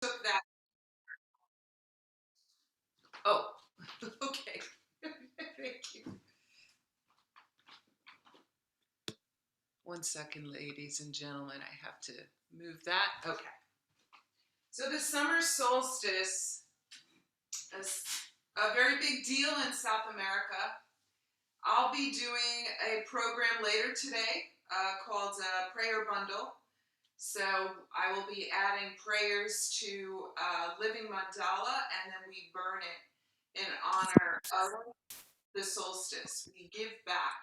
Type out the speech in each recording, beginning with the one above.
Took that. Oh, okay. Thank you. 1 second, ladies and gentlemen. I have to move that. Okay. So the summer solstice is a very big deal in South America. I'll be doing a program later today called Prayer Bundle. So I will be adding prayers to Living Mandala, and then we burn it in honor of the solstice. We give back.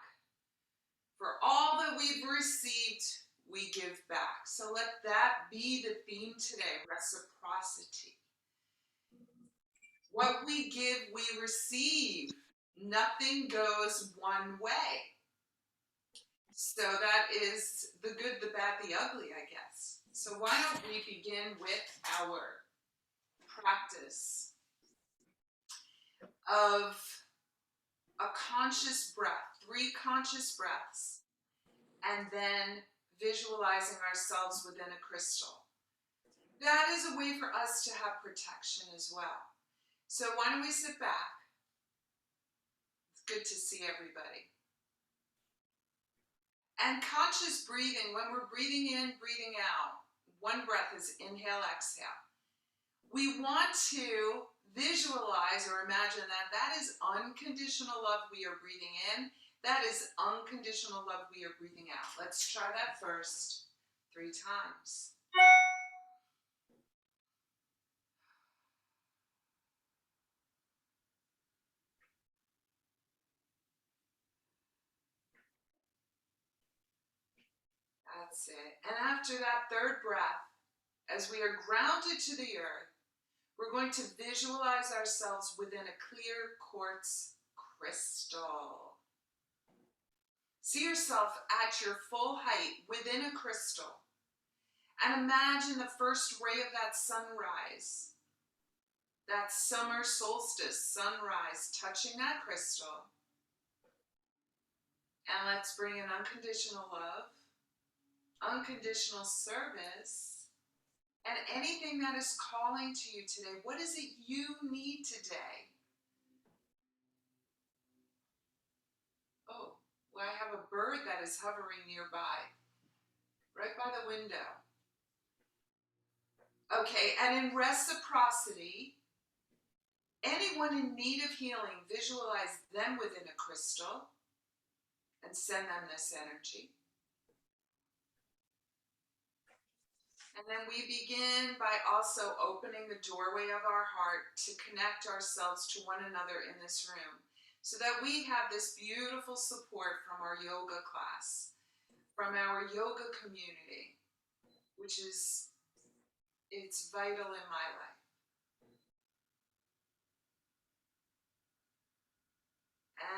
For all that we've received, we give back. So let that be the theme today, reciprocity. What we give, we receive. Nothing goes one way. So that is the good, the bad, the ugly, I guess. So why don't we begin with our practice of a conscious breath, 3 conscious breaths, and then visualizing ourselves within a crystal. That is a way for us to have protection as well. So why don't we sit back? It's good to see everybody. And conscious breathing, when we're breathing in, breathing out, one breath is inhale, exhale. We want to visualize or imagine that that is unconditional love we are breathing in. That is unconditional love we are breathing out. Let's try that first 3 times. That's it. And after that 3rd breath, as we are grounded to the earth, we're going to visualize ourselves within a clear quartz crystal. See yourself at your full height within a crystal. And imagine the first ray of that sunrise, that summer solstice sunrise touching that crystal. And let's bring in unconditional love, unconditional service, and anything that is calling to you today. What is it you need today? Oh, well, I have a bird that is hovering nearby, right by the window. Okay, and in reciprocity, anyone in need of healing, visualize them within a crystal and send them this energy. And then we begin by also opening the doorway of our heart to connect ourselves to one another in this room so that we have this beautiful support from our yoga class, from our yoga community, which is, it's vital in my life.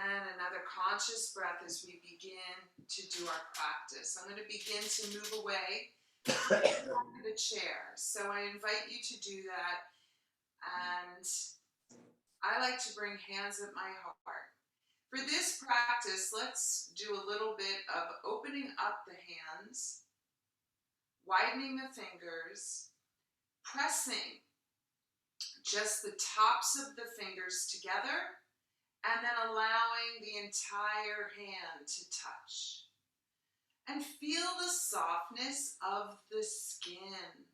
And another conscious breath as we begin to do our practice. I'm going to begin to move away from the chair. So I invite you to do that. And I like to bring hands at my heart. For this practice, let's do a little bit of opening up the hands, widening the fingers, pressing just the tops of the fingers together, and then allowing the entire hand to touch. And feel the softness of the skin.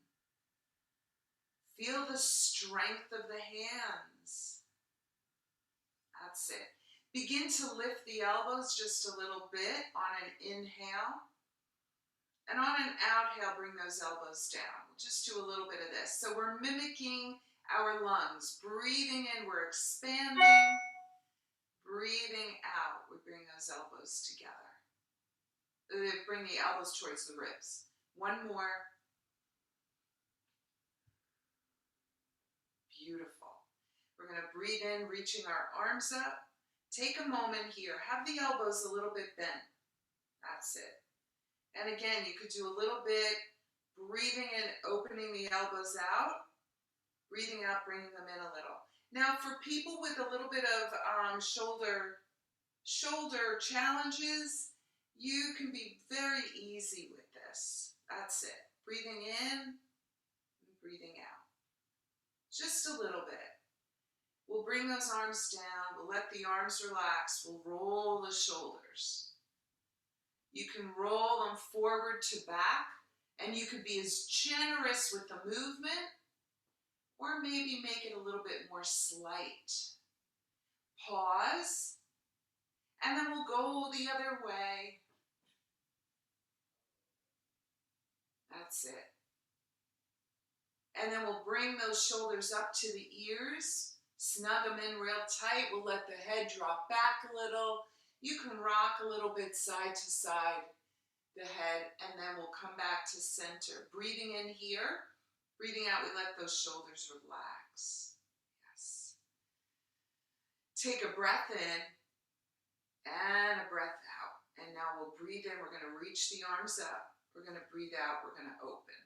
Feel the strength of the hands. That's it. Begin to lift the elbows just a little bit on an inhale. And on an outhale, bring those elbows down. We'll just do a little bit of this. So we're mimicking our lungs. Breathing in, we're expanding. Breathing out, we bring those elbows together. Bring the elbows towards the ribs. One more. Beautiful. We're going to breathe in, reaching our arms up. Take a moment here. Have the elbows a little bit bent. That's it. And again, you could do a little bit breathing in, opening the elbows out. Breathing out, bringing them in a little. Now, for people with a little bit of shoulder challenges, you can be very easy with this. That's it. Breathing in, breathing out. just a little bit. We'll bring those arms down. We'll let the arms relax. We'll roll the shoulders. You can roll them forward to back, and you could be as generous with the movement, or maybe make it a little bit more slight. Pause, and then we'll go the other way. That's it. And then we'll bring those shoulders up to the ears, snug them in real tight. We'll let the head drop back a little. You can rock a little bit side to side, the head, and then we'll come back to center. Breathing in here, breathing out, we let those shoulders relax. Yes. Take a breath in and a breath out. And now we'll breathe in. We're going to reach the arms up. We're going to breathe out. We're going to open.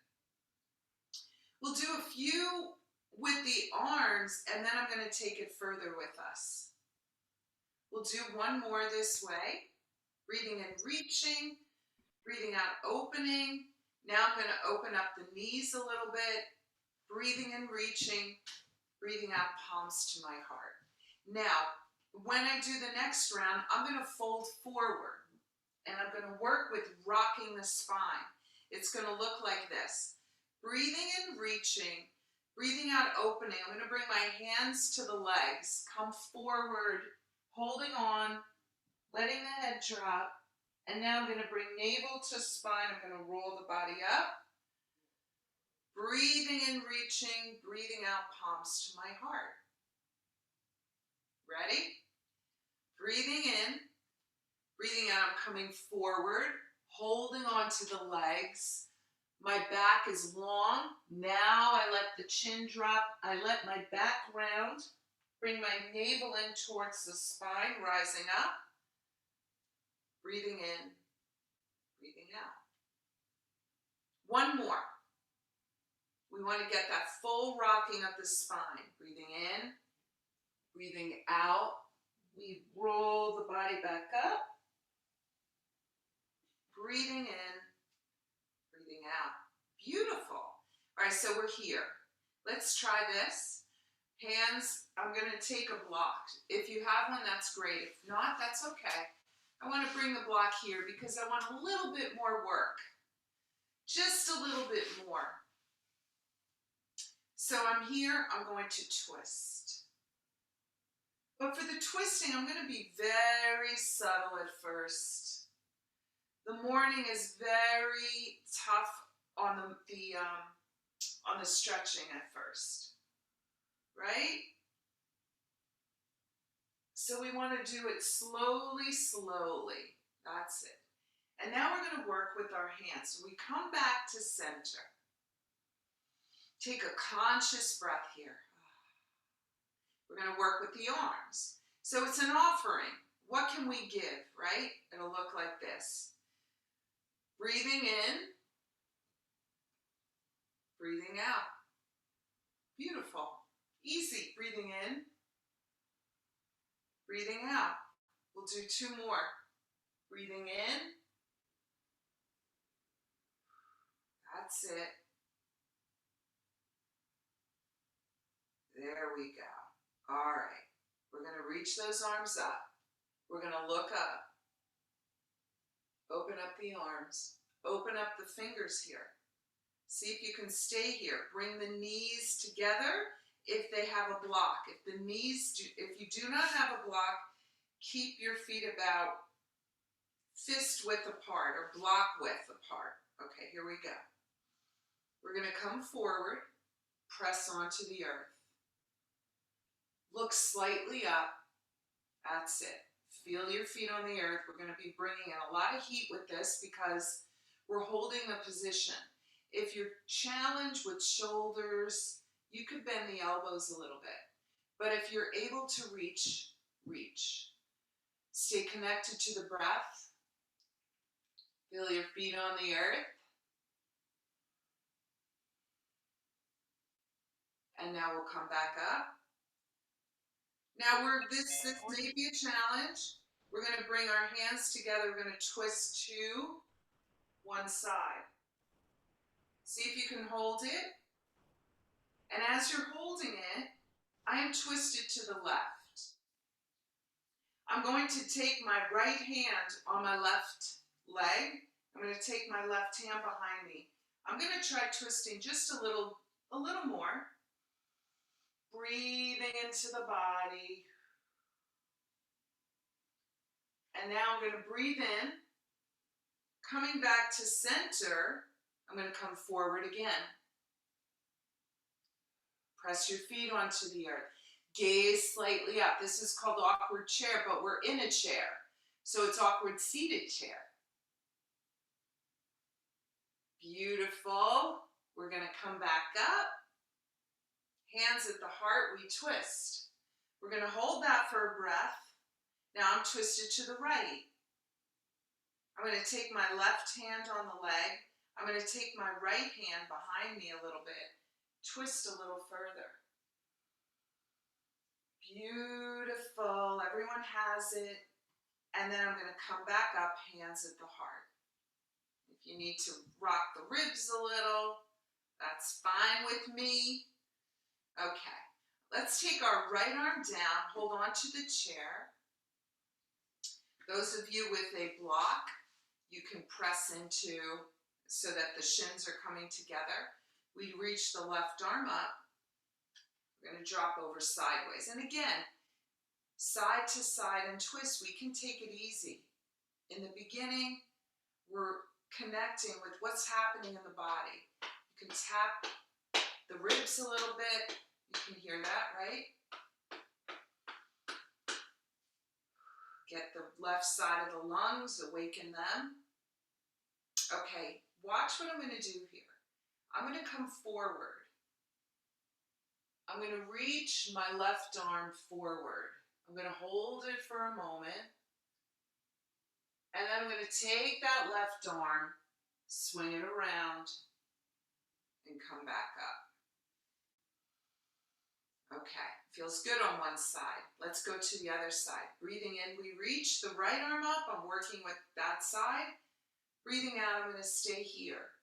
We'll do a few with the arms, and then I'm going to take it further with us. We'll do one more this way. Breathing in, reaching. Breathing out, opening. Now I'm going to open up the knees a little bit. Breathing in, reaching. Breathing out, palms to my heart. Now, when I do the next round, I'm going to fold forward. And I'm going to work with rocking the spine. It's going to look like this. Breathing in, reaching. Breathing out, opening. I'm going to bring my hands to the legs. Come forward, holding on, letting the head drop. And now I'm going to bring navel to spine. I'm going to roll the body up. Breathing in, reaching. Breathing out, palms to my heart. Ready? Breathing in. Breathing out, I'm coming forward, holding on to the legs. My back is long. Now I let the chin drop. I let my back round. Bring my navel in towards the spine, rising up. Breathing in, breathing out. One more. We want to get that full rocking of the spine. Breathing in, breathing out. We roll the body back up. Breathing in, breathing out. Beautiful. All right, so we're here. Let's try this. Hands, I'm going to take a block. If you have one, that's great. If not, that's okay. I want to bring the block here because I want a little bit more work. Just a little bit more. So I'm here, I'm going to twist. But for the twisting, I'm going to be very subtle at first. The morning is very tough on the stretching at first, right? So we want to do it slowly, slowly. That's it. And now we're going to work with our hands. So we come back to center. Take a conscious breath here. We're going to work with the arms. So it's an offering. What can we give, right? It'll look like this. Breathing in, breathing out. Beautiful. Easy. Breathing in, breathing out. We'll do two more. Breathing in. That's it. There we go. All right. We're going to reach those arms up. We're going to look up. Open up the arms. Open up the fingers here. See if you can stay here. Bring the knees together if they have a block. If you do not have a block, keep your feet about fist width apart or block width apart. Okay, here we go. We're going to come forward, press onto the earth. Look slightly up. That's it. Feel your feet on the earth. We're going to be bringing in a lot of heat with this because we're holding the position. If you're challenged with shoulders, you could bend the elbows a little bit. But if you're able to reach, reach. Stay connected to the breath. Feel your feet on the earth. And now we'll come back up. Now this may be a challenge. We're going to bring our hands together. We're going to twist to one side. See if you can hold it. And as you're holding am twisted to the left. I'm going to take my right hand on my left leg. I'm going to take my left hand behind me. I'm going to try twisting just a little more. Breathing into the body. And now I'm going to breathe in. Coming back to center, I'm going to come forward again. Press your feet onto the earth. Gaze slightly up. This is called awkward chair, but we're in a chair. So it's awkward seated chair. Beautiful. We're going to come back up. Hands at the heart, we twist. We're going to hold that for a breath. Now I'm twisted to the right. I'm going to take my left hand on the leg. I'm going to take my right hand behind me a little bit. Twist a little further. Beautiful. Everyone has it. And then I'm going to come back up, hands at the heart. If you need to rock the ribs a little, that's fine with me. Okay. Let's take our right arm down, hold on to the chair. Those of you with a block, you can press into so that the shins are coming together. We reach the left arm up. We're going to drop over sideways. And again, side to side and twist. We can take it easy. In the beginning, we're connecting with what's happening in the body. You can tap the ribs a little bit. You can hear that, right? Get the left side of the lungs, awaken them. Okay, watch what I'm going to do here. I'm going to come forward. I'm going to reach my left arm forward. I'm going to hold it for a moment. And then I'm going to take that left arm, swing it around, and come back up. Okay, feels good on one side. Let's go to the other side. Breathing in, we reach the right arm up. I'm working with that side. Breathing out, I'm going to stay here.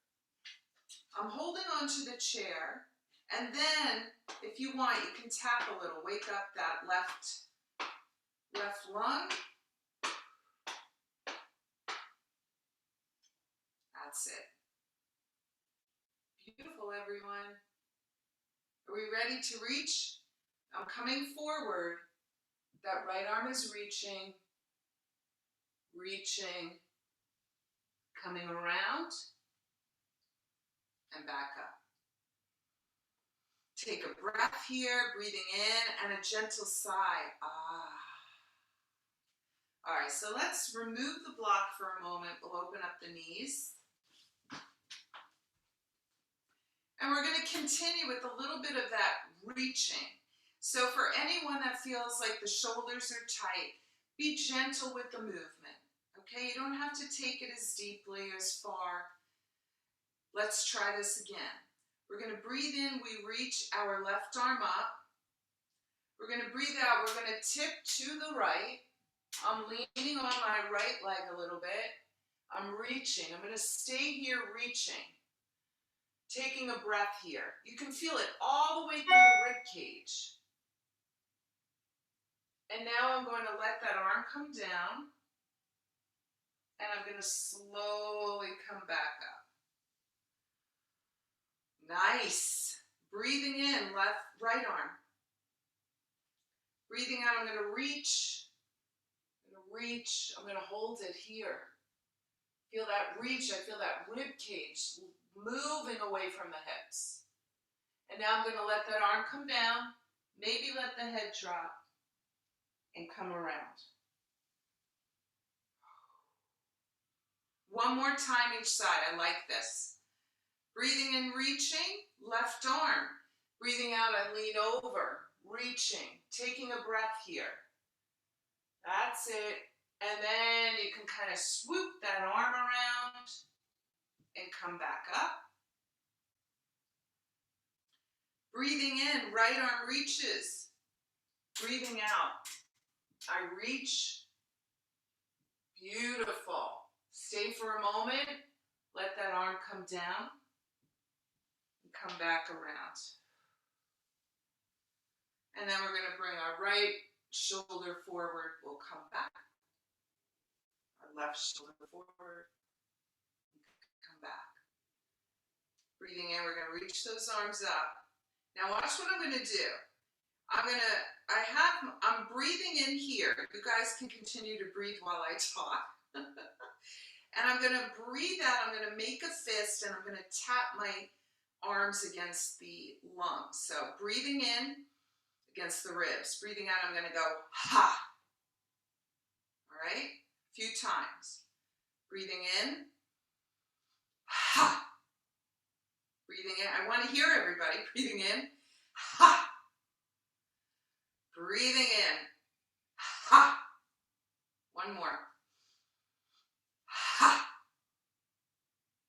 I'm holding onto the chair. And then, if you want, you can tap a little. Wake up that left lung. That's it. Beautiful, everyone. Are we ready to reach? I'm coming forward. That right arm is reaching, coming around, and back up. Take a breath here, breathing in, and a gentle sigh. Ah. All right, so let's remove the block for a moment. We'll open up the knees. And we're going to continue with a little bit of that reaching. So for anyone that feels like the shoulders are tight, be gentle with the movement. Okay, you don't have to take it as deeply, as far. Let's try this again. We're going to breathe in, we reach our left arm up. We're going to breathe out, we're going to tip to the right. I'm leaning on my right leg a little bit. I'm reaching. I'm going to stay here reaching. Taking a breath here. You can feel it all the way through the rib cage. And now I'm going to let that arm come down. And I'm going to slowly come back up. Nice. Breathing in, right arm. Breathing out, I'm going to reach. I'm going to hold it here. Feel that reach, I feel that rib cage moving away from the hips. And now I'm going to let that arm come down, maybe let the head drop, and come around. One more time each side, I like this. Breathing in, reaching, left arm. Breathing out, I lean over, reaching, taking a breath here. That's it. And then you can kind of swoop that arm around and come back up. Breathing in, right arm reaches. Breathing out, I reach. Beautiful. Stay for a moment. Let that arm come down and come back around. And then we're going to bring our right shoulder forward. We'll come back. Our left shoulder forward. Come back. Breathing in, we're going to reach those arms up. Now watch what I'm going to do. I'm breathing in here. You guys can continue to breathe while I talk. And I'm going to breathe out. I'm going to make a fist and I'm going to tap my arms against the lungs. So breathing in against the ribs. Breathing out, I'm going to go ha. All right? A few times. Breathing in, ha. Breathing in. I want to hear everybody. Breathing in, ha. Breathing in, ha. One more. Ha.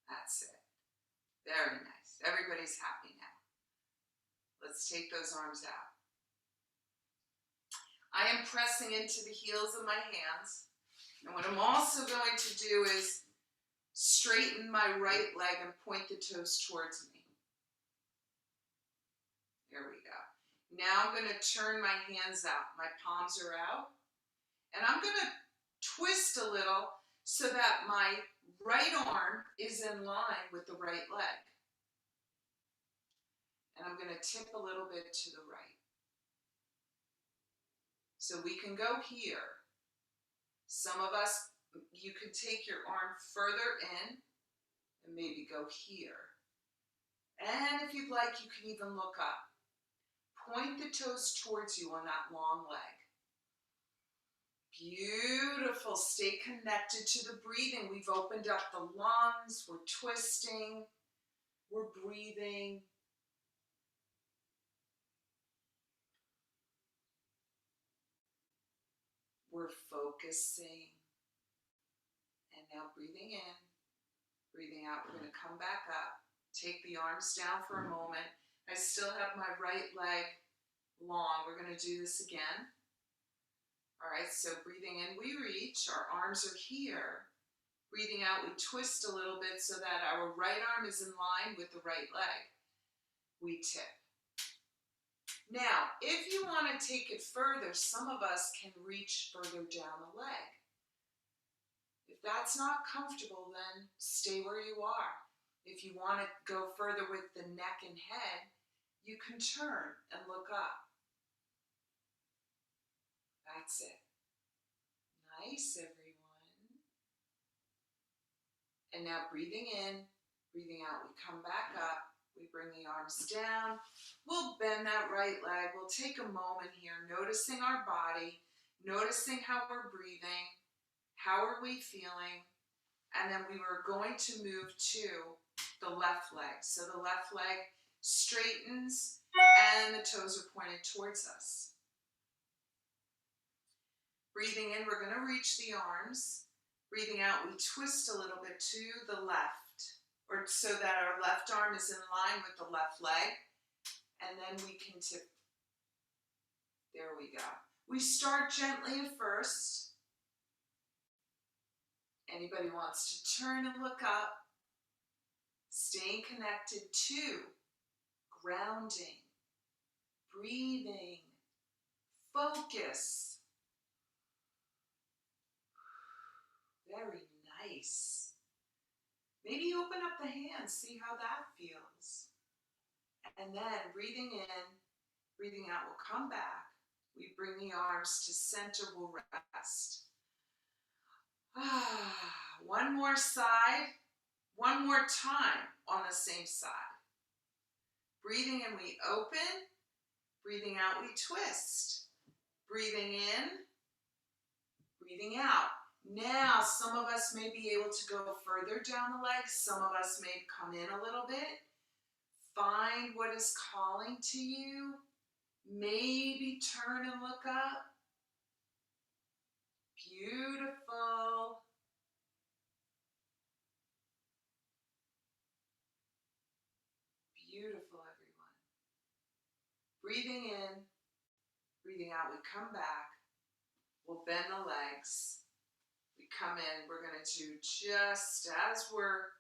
That's it. Very nice. Everybody's happy now. Let's take those arms out. I am pressing into the heels of my hands. And what I'm also going to do is straighten my right leg and point the toes towards me. There we go. Now I'm going to turn my hands out. My palms are out. And I'm going to twist a little so that my right arm is in line with the right leg. And I'm going to tip a little bit to the right. So we can go here. Some of us, you could take your arm further in and maybe go here. And if you'd like, you can even look up. Point the toes towards you on that long leg. Beautiful. Stay connected to the breathing. We've opened up the lungs. We're twisting. We're breathing. We're focusing. And now breathing in, breathing out. We're going to come back up. Take the arms down for a moment. I still have my right leg long. We're going to do this again. All right, so breathing in, we reach. Our arms are here. Breathing out, we twist a little bit so that our right arm is in line with the right leg. We tip. Now, if you want to take it further, some of us can reach further down the leg. If that's not comfortable, then stay where you are. If you want to go further with the neck and head, you can turn and look up. That's it. Nice, everyone. And now breathing in, breathing out, we come back up. We bring the arms down. We'll bend that right leg. We'll take a moment here, noticing our body, noticing how we're breathing, how are we feeling, and then we were going to move to the left leg. So the left leg straightens and the toes are pointed towards us. Breathing in, we're going to reach the arms. Breathing out, we twist a little bit to the left, or so that our left arm is in line with the left leg, and then we can tip. There we go. We start gently at first. Anybody wants to turn and look up, staying connected to grounding, breathing, focus. Very nice. Maybe open up the hands, see how that feels. And then breathing in, breathing out, we'll come back. We bring the arms to center, we'll rest. One more side, one more time on the same side. Breathing in, we open. Breathing out, we twist. Breathing in, breathing out. Now, some of us may be able to go further down the legs. Some of us may come in a little bit. Find what is calling to you. Maybe turn and look up. Beautiful. Beautiful, everyone. Breathing in, breathing out, we come back. We'll bend the legs. We come in, we're going to do just as we're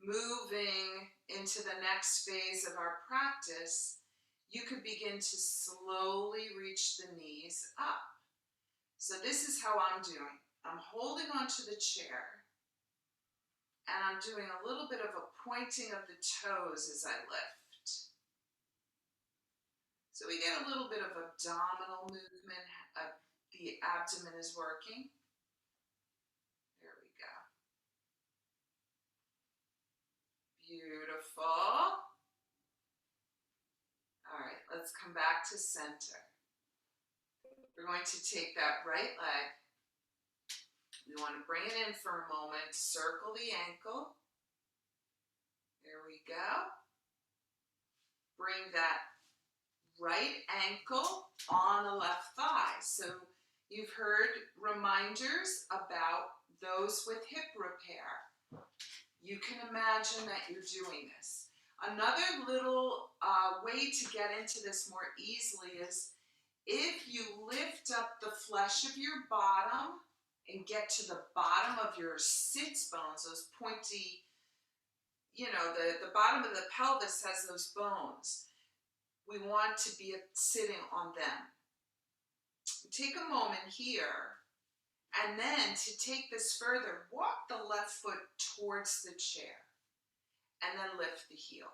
moving into the next phase of our practice, you could begin to slowly reach the knees up. So this is how I'm doing. I'm holding onto the chair, and I'm doing a little bit of a pointing of the toes as I lift. So we get a little bit of abdominal movement. The abdomen is working. There we go. Beautiful. All right, let's come back to center. We're going to take that right leg. We want to bring it in for a moment. Circle the ankle. There we go. Bring that right ankle on the left thigh. So you've heard reminders about those with hip repair. You can imagine that you're doing this. Another little way to get into this more easily is if you lift up the flesh of your bottom and get to the bottom of your sits bones, those pointy, the bottom of the pelvis has those bones. We want to be sitting on them. Take a moment here, and then to take this further, walk the left foot towards the chair, and then lift the heel.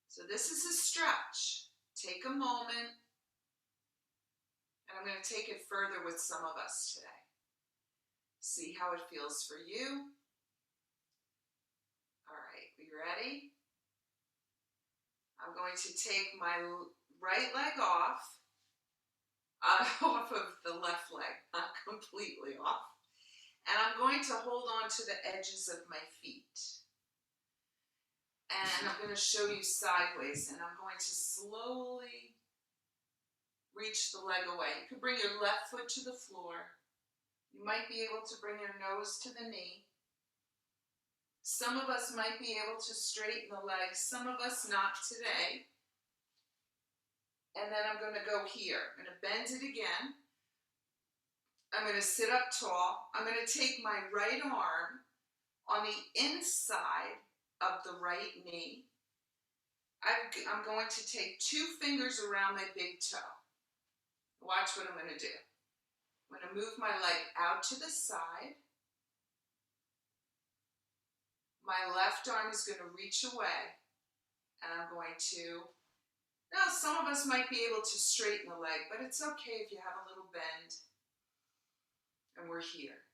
So this is a stretch. Take a moment, and I'm going to take it further with some of us today. See how it feels for you. All right, are you ready? I'm going to take my right leg off of the left leg, not completely off. And I'm going to hold on to the edges of my feet. And I'm going to show you sideways, and I'm going to slowly reach the leg away. You can bring your left foot to the floor. You might be able to bring your nose to the knee. Some of us might be able to straighten the legs, some of us not today. And then I'm going to go here. I'm going to bend it again. I'm going to sit up tall. I'm going to take my right arm on the inside of the right knee. I'm going to take 2 fingers around my big toe. Watch what I'm going to do. I'm going to move my leg out to the side. My left arm is going to reach away, and I'm going to, now some of us might be able to straighten the leg, but it's okay if you have a little bend, and we're here.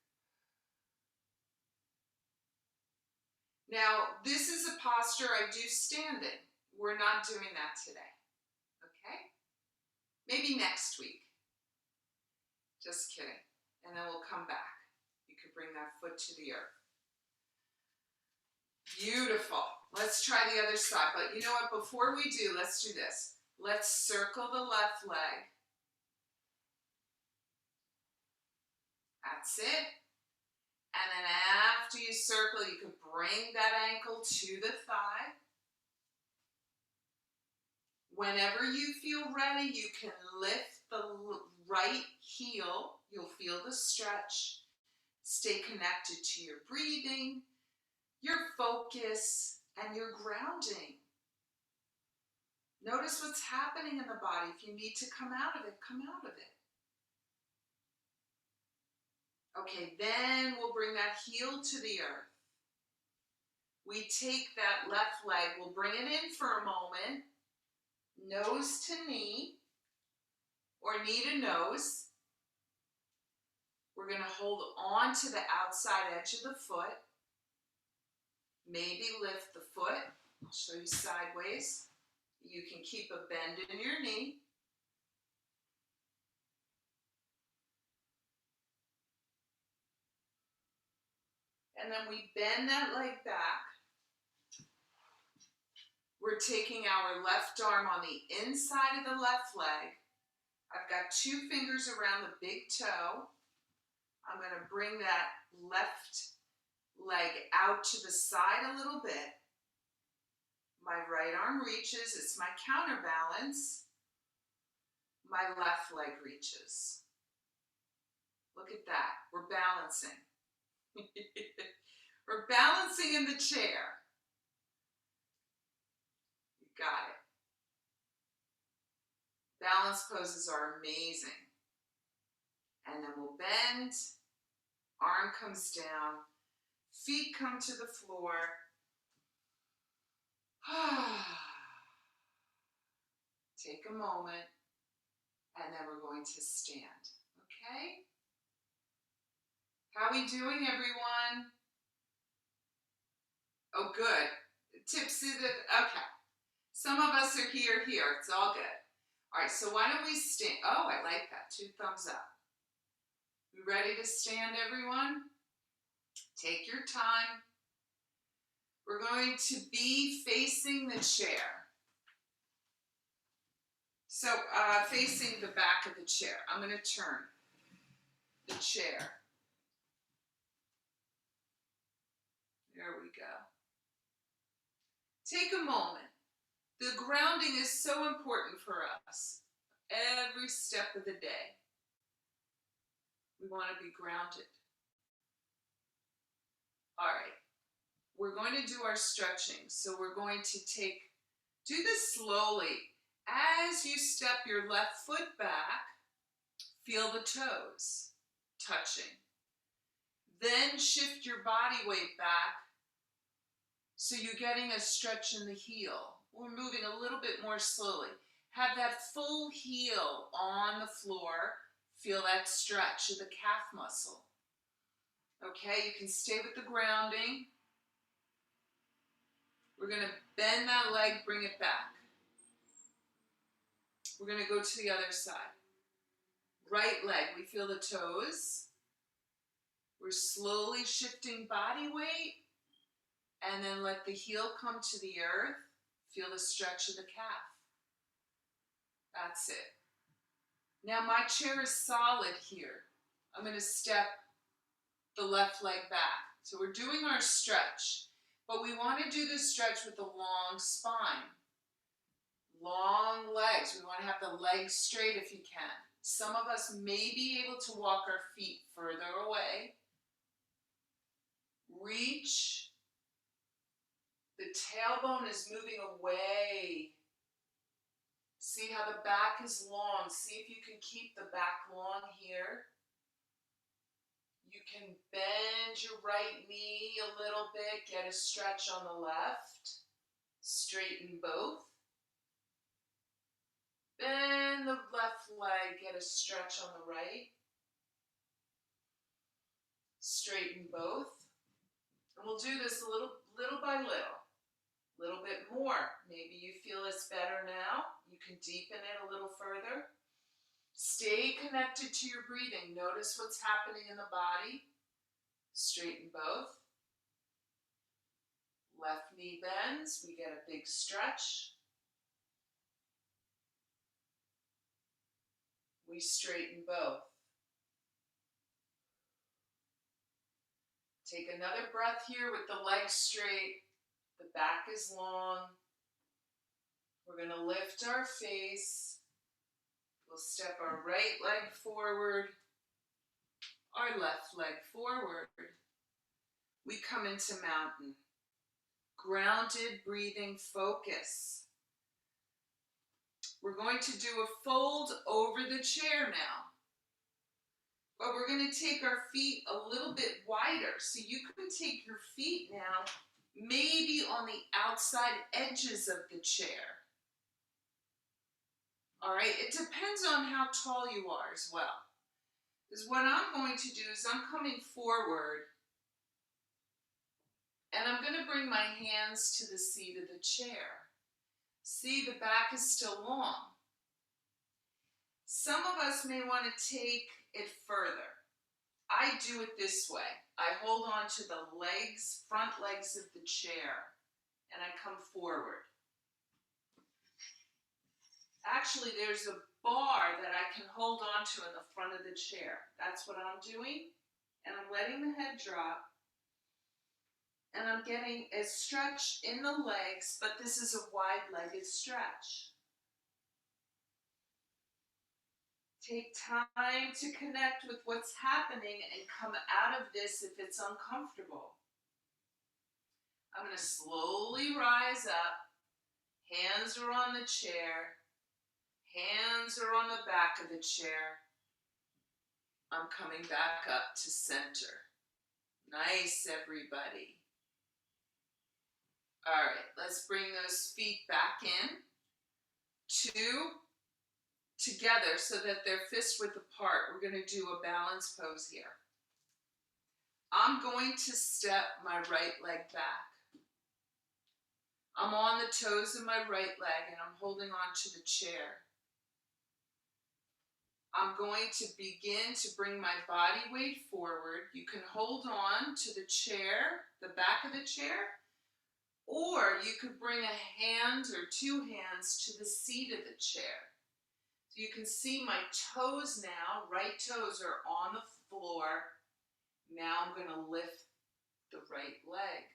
Now, this is a posture I do stand in. We're not doing that today, okay? Maybe next week. Just kidding. And then we'll come back. You could bring that foot to the earth. Beautiful. Let's try the other side. But you know what? Before we do, let's do this. Let's circle the left leg. That's it. And then after you circle, you can bring that ankle to the thigh. Whenever you feel ready, you can lift the right heel. You'll feel the stretch. Stay connected to your breathing, your focus, and your grounding. Notice what's happening in the body. If you need to come out of it, come out of it. Okay, then we'll bring that heel to the earth. We take that left leg, we'll bring it in for a moment, nose to knee, or knee to nose. We're going to hold on to the outside edge of the foot. Maybe lift the foot. I'll show you sideways. You can keep a bend in your knee. And then we bend that leg back. We're taking our left arm on the inside of the left leg. I've got 2 fingers around the big toe. I'm going to bring that left leg out to the side a little bit. My right arm reaches, it's my counterbalance. My left leg reaches. Look at that, we're balancing. We're balancing in the chair. You got it. Balance poses are amazing. And then we'll bend, arm comes down, feet come to the floor. Take a moment, and then we're going to stand, okay? How are we doing, everyone? Oh, good. Tipsy, okay. Some of us are here. It's all good. All right, so why don't we stand? Oh, I like that. 2 thumbs up. You ready to stand, everyone? Take your time. We're going to be facing the chair. So facing the back of the chair. I'm going to turn the chair. There we go. Take a moment. The grounding is so important for us. Every step of the day, we want to be grounded. All right. We're going to do our stretching. So we're going to do this slowly. As you step your left foot back, feel the toes touching. Then shift your body weight back so you're getting a stretch in the heel. We're moving a little bit more slowly. Have that full heel on the floor. Feel that stretch of the calf muscle. Okay, you can stay with the grounding. We're going to bend that leg, bring it back. We're going to go to the other side. Right leg, we feel the toes. We're slowly shifting body weight, and then let the heel come to the earth. Feel the stretch of the calf. That's it. Now my chair is solid here. I'm going to step the left leg back. So we're doing our stretch, but we want to do this stretch with a long spine. Long legs. We want to have the legs straight if you can. Some of us may be able to walk our feet further away. Reach. The tailbone is moving away. See how the back is long. See if you can keep the back long here. You can bend your right knee a little bit. Get a stretch on the left. Straighten both. Bend the left leg. Get a stretch on the right. Straighten both. And we'll do this little by little. A little bit more. Maybe you feel it's better now. You can deepen it a little further. Stay connected to your breathing. Notice what's happening in the body. Straighten both. Left knee bends. We get a big stretch. We straighten both. Take another breath here with the legs straight. The back is long. We're going to lift our face. We'll step our right leg forward, our left leg forward. We come into mountain. Grounded breathing focus. We're going to do a fold over the chair now. But we're going to take our feet a little bit wider. So you can take your feet now maybe on the outside edges of the chair. All right, it depends on how tall you are as well. Because what I'm going to do is I'm coming forward and I'm going to bring my hands to the seat of the chair. See, the back is still long. Some of us may want to take it further. I do it this way. I hold on to the legs, front legs of the chair, and I come forward. Actually, there's a bar that I can hold on to in the front of the chair. That's what I'm doing. And I'm letting the head drop. And I'm getting a stretch in the legs, but this is a wide-legged stretch. Take time to connect with what's happening and come out of this if it's uncomfortable. I'm going to slowly rise up. Hands are on the chair. Hands hands are on the back of the chair. I'm coming back up to center. Nice, everybody. All right, let's bring those feet back in. 2 together so that they're fist width apart. We're going to do a balance pose here. I'm going to step my right leg back. I'm on the toes of my right leg and I'm holding on to the chair. I'm going to begin to bring my body weight forward. You can hold on to the chair, the back of the chair, or you could bring a hand or 2 hands to the seat of the chair. So you can see my toes now, right toes are on the floor. Now I'm going to lift the right leg.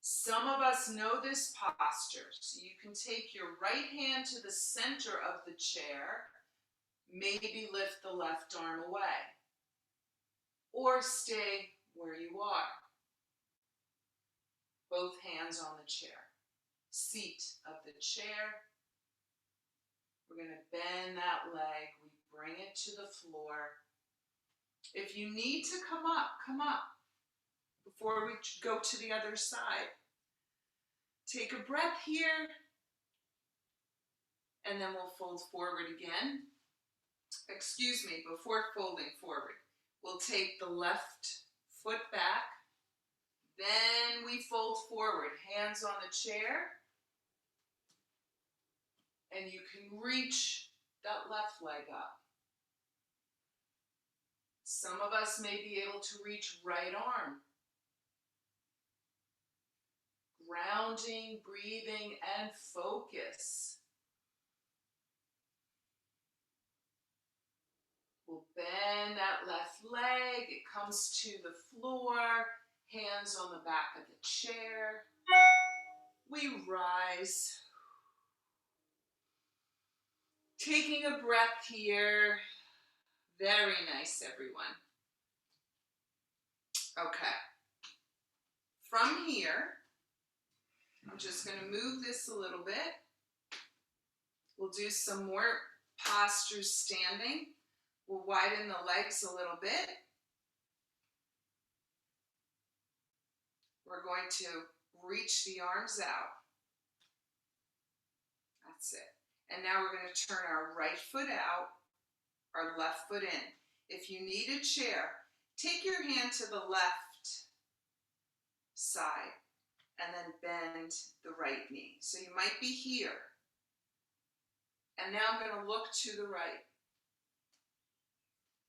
Some of us know this posture, so you can take your right hand to the center of the chair, maybe lift the left arm away, or stay where you are. Both hands on the chair, seat of the chair. We're going to bend that leg, we bring it to the floor. If you need to come up before we go to the other side. Take a breath here, and then we'll fold forward again. Excuse me, before folding forward, we'll take the left foot back, then we fold forward, hands on the chair, and you can reach that left leg up. Some of us may be able to reach right arm. Grounding, breathing, and focus. We'll bend that left leg. It comes to the floor. Hands on the back of the chair. We rise. Taking a breath here. Very nice, everyone. Okay. From here, I'm just going to move this a little bit. We'll do some more postures standing. We'll widen the legs a little bit. We're going to reach the arms out. That's it. And now we're going to turn our right foot out, our left foot in. If you need a chair, take your hand to the left side and then bend the right knee. So you might be here. And now I'm going to look to the right.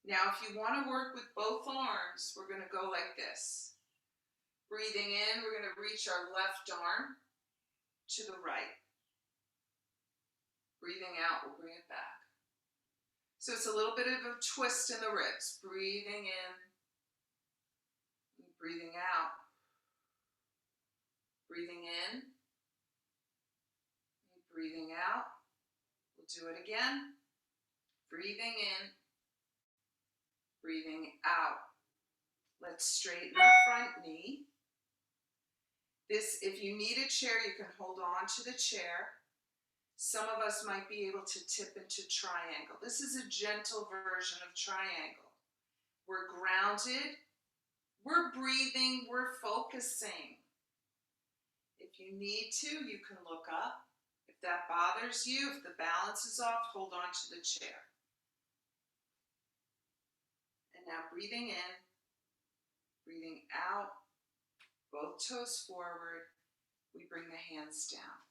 Now, if you want to work with both arms, we're going to go like this. Breathing in, we're going to reach our left arm to the right. Breathing out, we'll bring it back. So it's a little bit of a twist in the ribs. Breathing in, breathing out. Breathing in, breathing out. We'll do it again. Breathing in, breathing out. Let's straighten our front knee. This, if you need a chair, you can hold on to the chair. Some of us might be able to tip into triangle. This is a gentle version of triangle. We're grounded, we're breathing, we're focusing. If you need to, you can look up. If that bothers you, if the balance is off, hold on to the chair. And now breathing in, breathing out, both toes forward. We bring the hands down.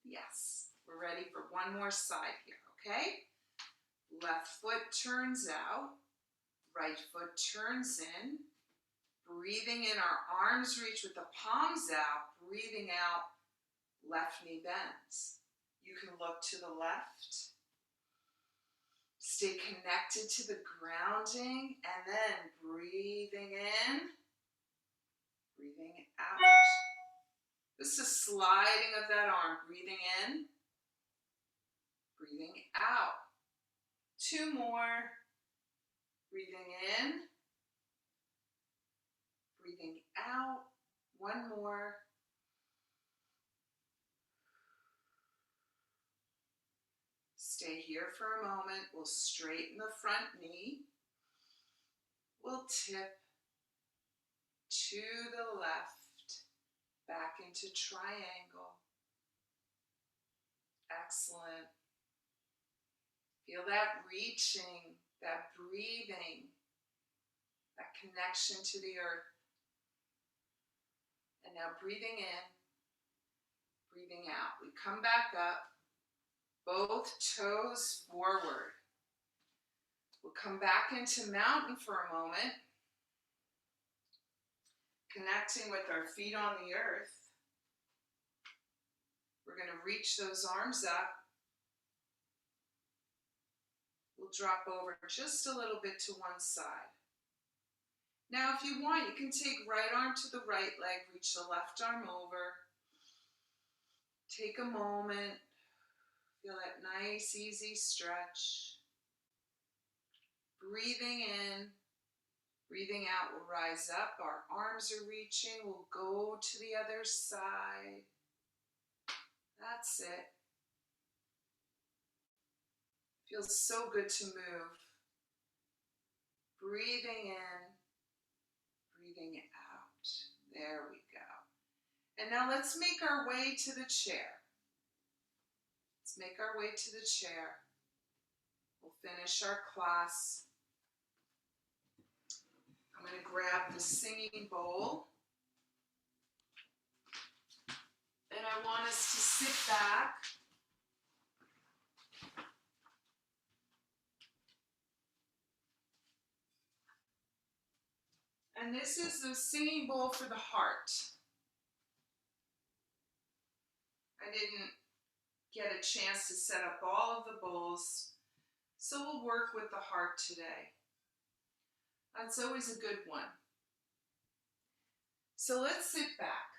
Yes, we're ready for one more side here, okay? Left foot turns out, right foot turns in. Breathing in, our arms reach with the palms out. Breathing out, left knee bends. You can look to the left. Stay connected to the grounding, and then breathing in, breathing out. This is sliding of that arm. Breathing in, breathing out. 2 more. Breathing in, breathing out. 1 more. Stay here for a moment. We'll straighten the front knee. We'll tip to the left, back into triangle. Excellent. Feel that reaching, that breathing, that connection to the earth. And now breathing in, breathing out. We come back up, both toes forward. We'll come back into mountain for a moment, connecting with our feet on the earth. We're going to reach those arms up. We'll drop over just a little bit to one side. Now, if you want, you can take right arm to the right leg, reach the left arm over. Take a moment, feel that nice, easy stretch. Breathing in, breathing out, we'll rise up, our arms are reaching, we'll go to the other side. That's it. Feels so good to move. Breathing in, breathing out. There we go. And now let's make our way to the chair. Let's make our way to the chair. We'll finish our class. I'm going to grab the singing bowl. And I want us to sit back. And this is the singing bowl for the heart. I didn't get a chance to set up all of the bowls, so we'll work with the heart today. That's always a good one. So let's sit back.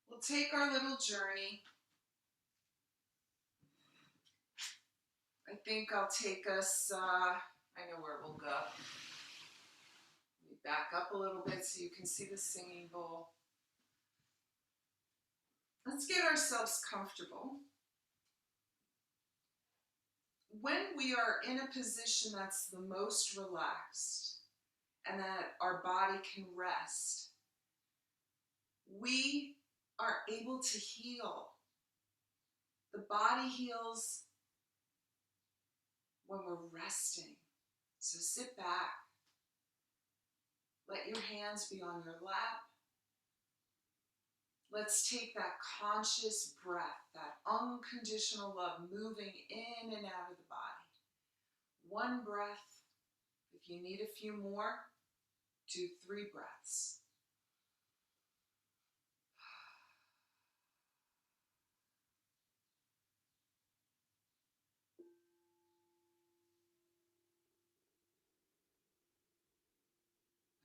We'll take our little journey. I think I'll take us, I know where we'll go. Let me back up a little bit so you can see the singing bowl. Let's get ourselves comfortable. When we are in a position that's the most relaxed and that our body can rest, we are able to heal. The body heals when we're resting. So sit back. Let your hands be on your lap. Let's take that conscious breath, that unconditional love moving in and out of the body. One breath. If you need a few more, do 3 breaths.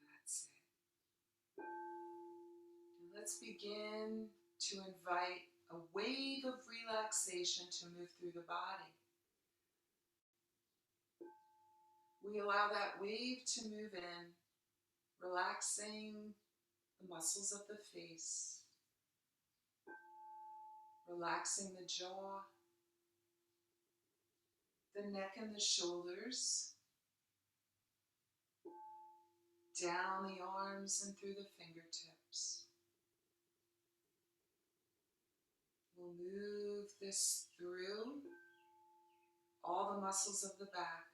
That's it. And let's begin to invite a wave of relaxation to move through the body. We allow that wave to move in, relaxing the muscles of the face, relaxing the jaw, the neck and the shoulders, down the arms and through the fingertips. We'll move this through all the muscles of the back,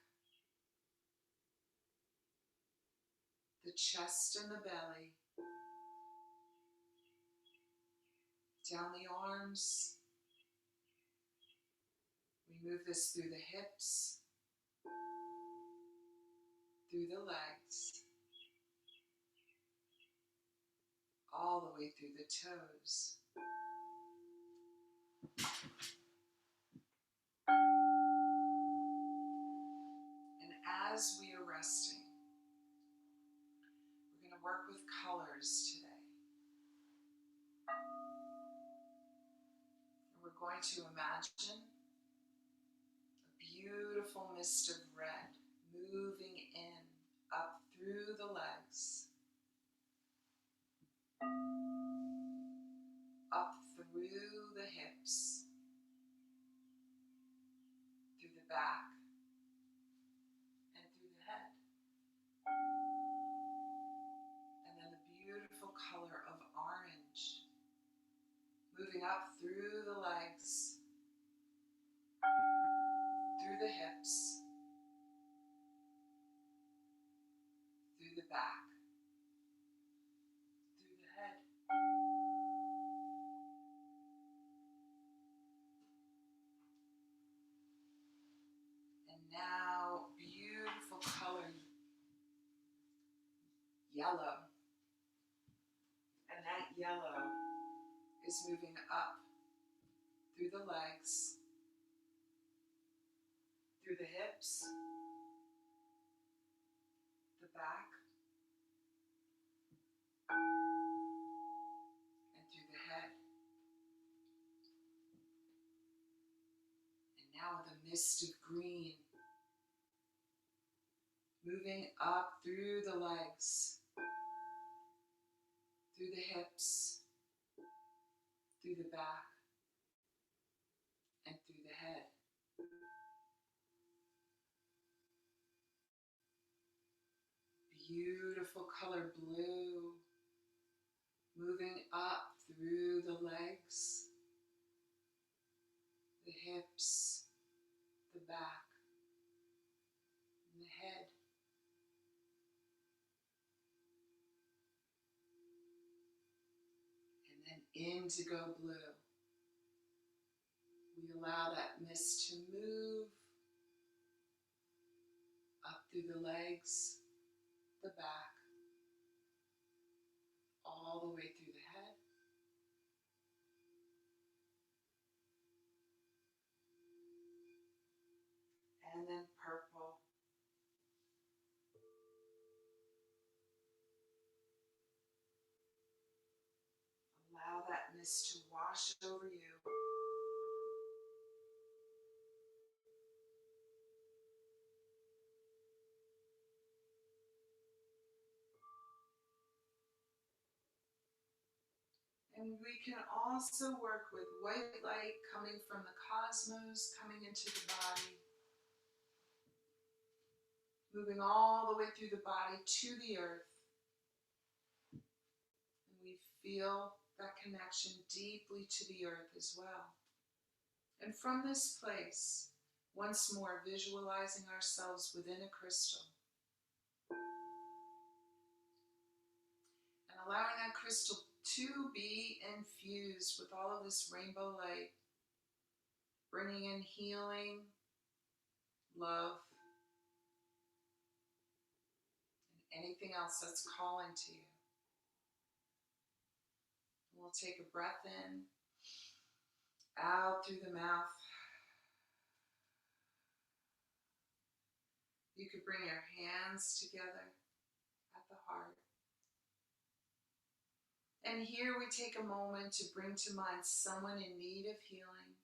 the chest and the belly, down the arms. We move this through the hips, through the legs, all the way through the toes. And as we are resting, we're going to work with colors today. And we're going to imagine a beautiful mist of red moving in, up through the legs, up through the hips, hips, through the back, and through the head. And then the beautiful color of orange, moving up through the legs, through the hips, through the back, through the head. And now, beautiful color, yellow. And that yellow is moving up through the legs, through the hips, the back, and through the head. And now the mist of green, moving up through the legs, through the hips, through the back, and through the head. Beautiful color blue, moving up through the legs, the hips, the back, and the head. And then indigo blue. We allow that mist to move up through the legs, the back, all the way through the head. And then purple. Allow that mist to wash over you. And we can also work with white light coming from the cosmos, coming into the body, moving all the way through the body to the earth. And we feel that connection deeply to the earth as well. And from this place, once more visualizing ourselves within a crystal. And allowing that crystal to be infused with all of this rainbow light, bringing in healing, love, and anything else that's calling to you. We'll take a breath in, out through the mouth. You could bring your hands together at the heart. And here we take a moment to bring to mind someone in need of healing,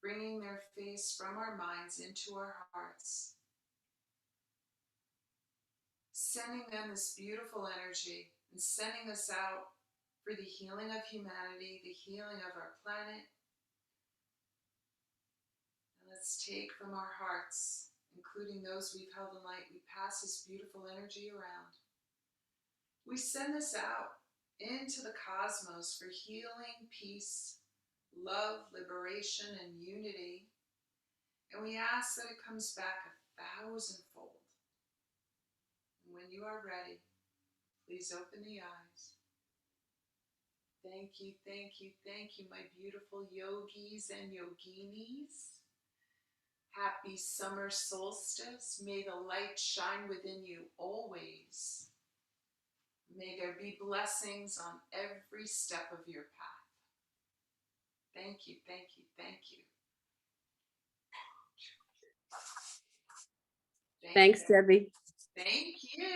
bringing their face from our minds into our hearts, sending them this beautiful energy and sending us out for the healing of humanity, the healing of our planet. And let's take from our hearts, including those we've held in light, we pass this beautiful energy around. We send this out into the cosmos for healing, peace, love, liberation, and unity. And we ask that it comes back 1,000-fold. And when you are ready, please open the eyes. Thank you, thank you, thank you, my beautiful yogis and yoginis. Happy summer solstice. May the light shine within you always. May there be blessings on every step of your path. Thank you, thank you, thank you. Thanks, Debbie. Thank you.